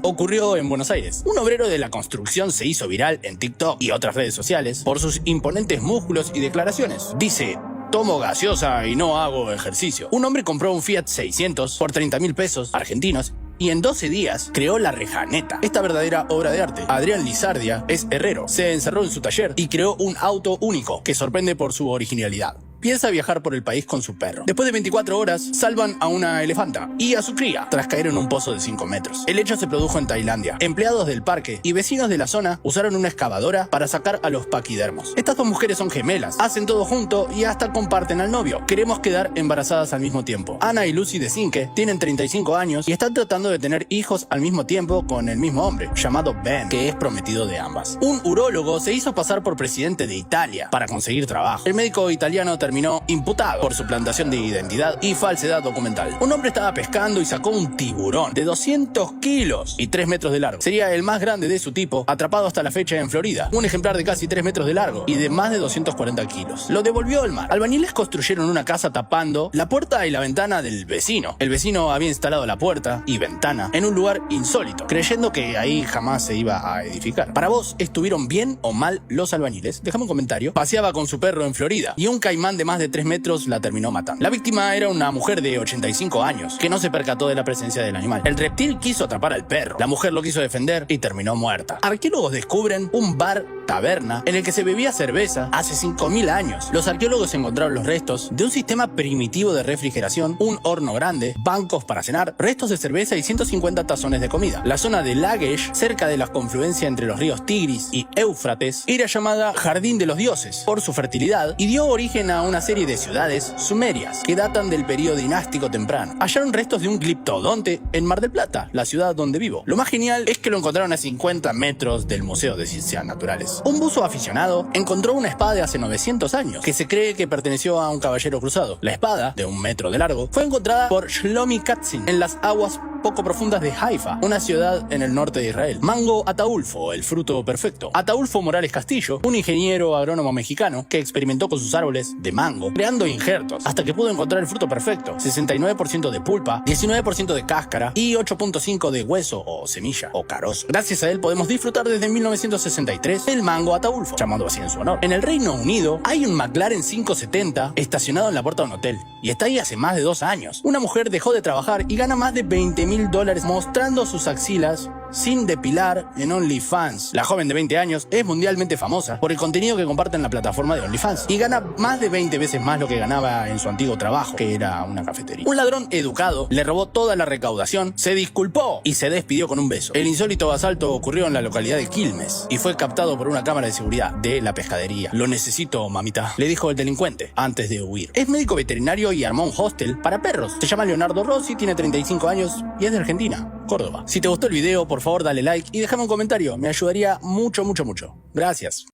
ocurrió en Buenos Aires. Un obrero de la construcción se hizo viral en TikTok y otras redes sociales por sus imponentes músculos y declaraciones. Dice: tomo gaseosa y no hago ejercicio. Un hombre compró un Fiat 600 por 30.000 pesos argentinos y en 12 días creó la Rejaneta, esta verdadera obra de arte. Adrián Lizardia es herrero, se encerró en su taller y creó un auto único que sorprende por su originalidad. Piensa viajar por el país con su perro. Después de 24 horas, salvan a una elefanta y a su cría tras caer en un pozo de 5 metros. El hecho se produjo en Tailandia. Empleados del parque y vecinos de la zona usaron una excavadora para sacar a los paquidermos. Estas 2 mujeres son gemelas, hacen todo junto y hasta comparten al novio. Queremos quedar embarazadas al mismo tiempo. Ana y Lucy de Cinque tienen 35 años y están tratando de tener hijos al mismo tiempo con el mismo hombre, llamado Ben, que es prometido de ambas. Un urólogo se hizo pasar por presidente de Italia para conseguir trabajo. El médico italiano terminó imputado por suplantación de identidad y falsedad documental. Un hombre estaba pescando y sacó un tiburón de 200 kilos y 3 metros de largo. Sería el más grande de su tipo, atrapado hasta la fecha en Florida. Un ejemplar de casi 3 metros de largo y de más de 240 kilos. Lo devolvió al mar. Albañiles construyeron una casa tapando la puerta y la ventana del vecino. El vecino había instalado la puerta y ventana en un lugar insólito, creyendo que ahí jamás se iba a edificar. Para vos, ¿estuvieron bien o mal los albañiles? Déjame un comentario. Paseaba con su perro en Florida y un caimán de más de 3 metros la terminó matando. La víctima era una mujer de 85 años que no se percató de la presencia del animal. El reptil quiso atrapar al perro. La mujer lo quiso defender y terminó muerta. Arqueólogos descubren un bar taberna en el que se bebía cerveza hace 5000 años. Los arqueólogos encontraron los restos de un sistema primitivo de refrigeración, un horno grande, bancos para cenar, restos de cerveza y 150 tazones de comida. La zona de Lagesh, cerca de la confluencia entre los ríos Tigris y Éufrates, era llamada Jardín de los Dioses por su fertilidad y dio origen a una serie de ciudades sumerias que datan del periodo dinástico temprano. Hallaron restos de un gliptodonte en Mar del Plata, la ciudad donde vivo. Lo más genial es que lo encontraron a 50 metros del Museo de Ciencias Naturales. Un buzo aficionado encontró una espada de hace 900 años que se cree que perteneció a un caballero cruzado. La espada, de 1 metro de largo, fue encontrada por Shlomi Katzin en las aguas poco profundas de Haifa, una ciudad en el norte de Israel. Mango Ataulfo, el fruto perfecto. Ataulfo Morales Castillo, un ingeniero agrónomo mexicano que experimentó con sus árboles de mango, creando injertos, hasta que pudo encontrar el fruto perfecto. 69% de pulpa, 19% de cáscara y 8.5% de hueso o semilla o carozo. Gracias a él podemos disfrutar desde 1963 el mango Ataulfo, llamado así en su honor. En el Reino Unido hay un McLaren 570 estacionado en la puerta de un hotel y está ahí hace más de 2 años. Una mujer dejó de trabajar y gana más de $20,000 mostrando sus axilas sin depilar en OnlyFans. La joven de 20 años es mundialmente famosa por el contenido que comparte en la plataforma de OnlyFans y gana más de 20 veces más lo que ganaba en su antiguo trabajo, que era una cafetería. Un ladrón educado le robó toda la recaudación, se disculpó y se despidió con un beso. El insólito asalto ocurrió en la localidad de Quilmes y fue captado por una cámara de seguridad de la pescadería. Lo necesito, mamita, le dijo el delincuente antes de huir. Es médico veterinario y armó un hostel para perros. Se llama Leonardo Rossi, tiene 35 años y es de Argentina, Córdoba. Si te gustó el video, por favor dale like y déjame un comentario, me ayudaría mucho. Gracias.